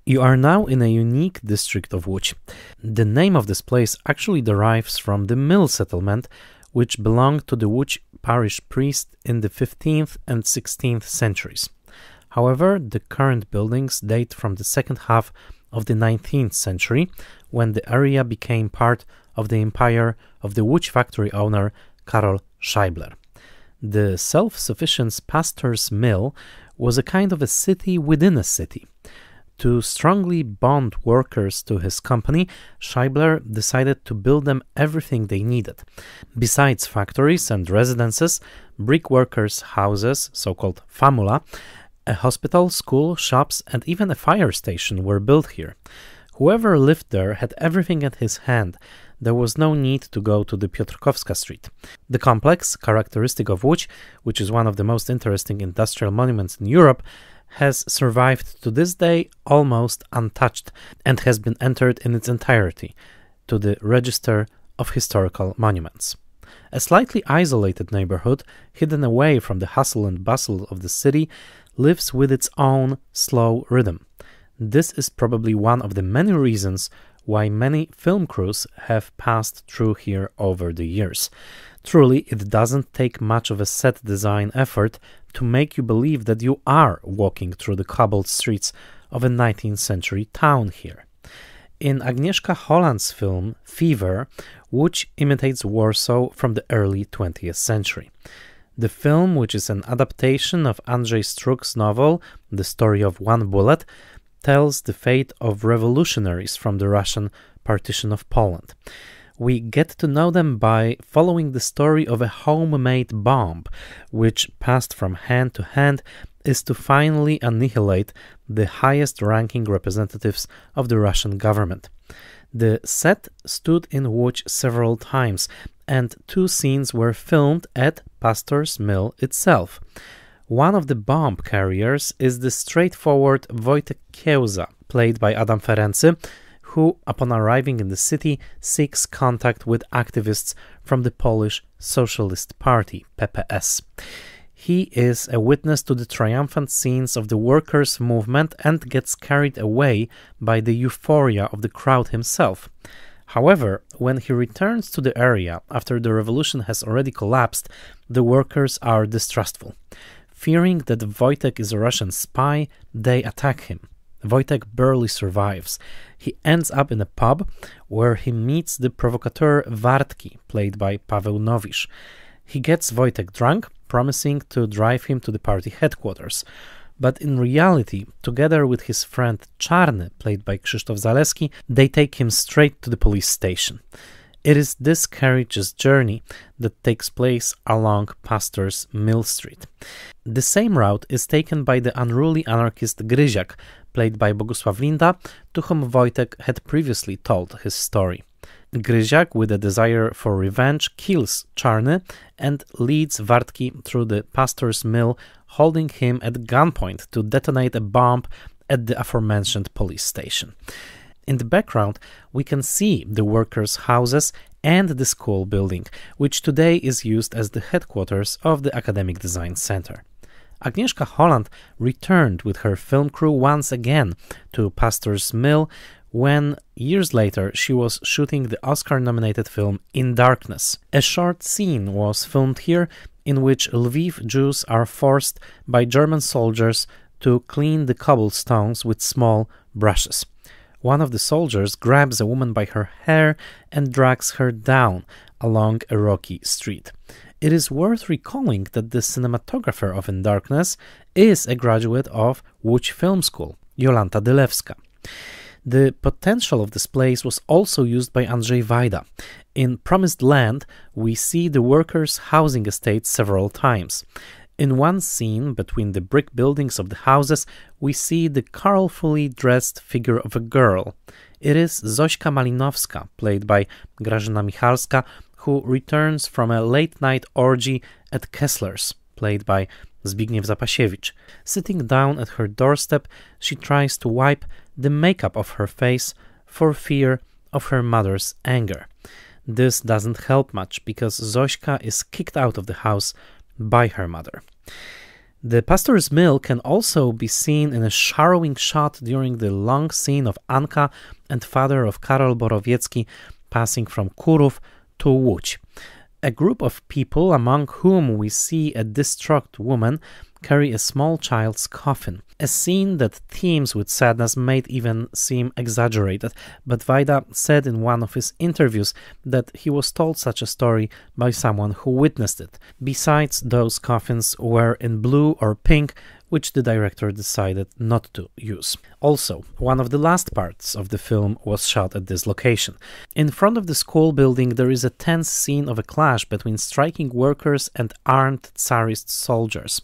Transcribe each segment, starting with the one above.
You are now in a unique district of Łódź. The name of this place actually derives from the mill settlement, which belonged to the Łódź parish priest in the 15th and 16th centuries. However, the current buildings date from the second half of the 19th century, when the area became part of the empire of the Łódź factory owner Karol Scheibler. The self-sufficient pastor's mill was a kind of a city within a city. To strongly bond workers to his company, Scheibler decided to build them everything they needed. Besides factories and residences, brick workers' houses, so-called famula, a hospital, school, shops, and even a fire station were built here. Whoever lived there had everything at his hand. There was no need to go to the Piotrkowska Street. The complex, characteristic of Łódź, which is one of the most interesting industrial monuments in Europe, has survived to this day almost untouched and has been entered in its entirety to the Register of Historical Monuments. A slightly isolated neighborhood, hidden away from the hustle and bustle of the city, lives with its own slow rhythm. This is probably one of the many reasons why many film crews have passed through here over the years. Truly, it doesn't take much of a set design effort to make you believe that you are walking through the cobbled streets of a 19th century town here. In Agnieszka Holland's film Fever, Łódź imitates Warsaw from the early 20th century. The film, which is an adaptation of Andrzej Struk's novel The Story of One Bullet, tells the fate of revolutionaries from the Russian partition of Poland. We get to know them by following the story of a homemade bomb, which, passed from hand to hand, is to finally annihilate the highest-ranking representatives of the Russian government. The set stood in Łódź several times, and 2 scenes were filmed at Pastor's Mill itself. One of the bomb carriers is the straightforward Wojtek Kiełza, played by Adam Ferency, who, upon arriving in the city, seeks contact with activists from the Polish Socialist Party, PPS. He is a witness to the triumphant scenes of the workers' movement and gets carried away by the euphoria of the crowd himself. However, when he returns to the area after the revolution has already collapsed, the workers are distrustful. Fearing that Wojtek is a Russian spy, they attack him. Wojtek barely survives. He ends up in a pub where he meets the provocateur Wartki, played by Paweł Nowisz. He gets Wojtek drunk, promising to drive him to the party headquarters. But in reality, together with his friend Czarny, played by Krzysztof Zaleski, they take him straight to the police station. It is this carriage's journey that takes place along Pastor's Mill Street. The same route is taken by the unruly anarchist Gryziak, played by Bogusław Linda, to whom Wojtek had previously told his story. Gryziak, with a desire for revenge, kills Czarny and leads Wartki through the pastor's mill, holding him at gunpoint to detonate a bomb at the aforementioned police station. In the background, we can see the workers' houses and the school building, which today is used as the headquarters of the Academic Design Center. Agnieszka Holland returned with her film crew once again to Pastor's Mill when, years later, she was shooting the Oscar-nominated film In Darkness. A short scene was filmed here in which Lviv Jews are forced by German soldiers to clean the cobblestones with small brushes. One of the soldiers grabs a woman by her hair and drags her down along a rocky street. It is worth recalling that the cinematographer of In Darkness is a graduate of Łódź Film School, Jolanta Dylewska. The potential of this place was also used by Andrzej Wajda. In Promised Land, we see the workers' housing estate several times. In one scene between the brick buildings of the houses, we see the colorfully dressed figure of a girl. It is Zośka Malinowska, played by Grażyna Michalska, who returns from a late-night orgy at Kessler's, played by Zbigniew Zapasiewicz. Sitting down at her doorstep, she tries to wipe the makeup of her face for fear of her mother's anger. This doesn't help much because Zośka is kicked out of the house by her mother. The pastor's mill can also be seen in a harrowing shot during the long scene of Anka and father of Karol Borowiecki passing from Kurów to Łódź. A group of people, among whom we see a distraught woman, carry a small child's coffin. A scene that teems with sadness might even seem exaggerated, but Wajda said in one of his interviews that he was told such a story by someone who witnessed it. Besides, those coffins were in blue or pink, which the director decided not to use. Also, one of the last parts of the film was shot at this location. In front of the school building there is a tense scene of a clash between striking workers and armed Tsarist soldiers.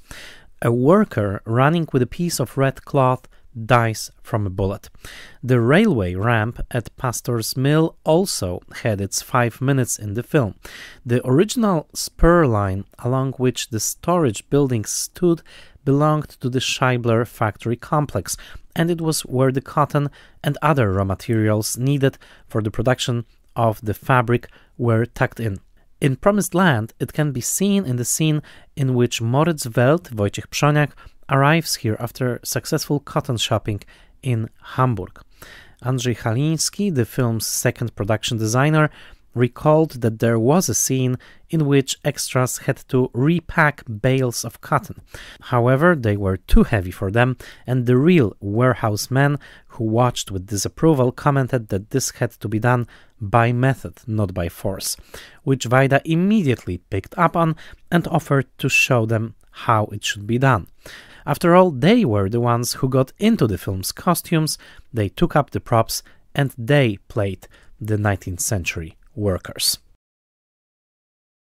A worker running with a piece of red cloth dies from a bullet. The railway ramp at Pastor's Mill also had its 5 minutes in the film. The original spur line along which the storage building stood belonged to the Scheibler factory complex, and it was where the cotton and other raw materials needed for the production of the fabric were tucked in. In Promised Land, it can be seen in the scene in which Moritz Welt, Wojciech Przoniak, arrives here after successful cotton shopping in Hamburg. Andrzej Haliński, the film's second production designer, recalled that there was a scene in which extras had to repack bales of cotton. However, they were too heavy for them, and the real warehouse man, who watched with disapproval, commented that this had to be done by method, not by force, which Wajda immediately picked up on and offered to show them how it should be done. After all, they were the ones who got into the film's costumes, they took up the props, and they played the 19th century workers.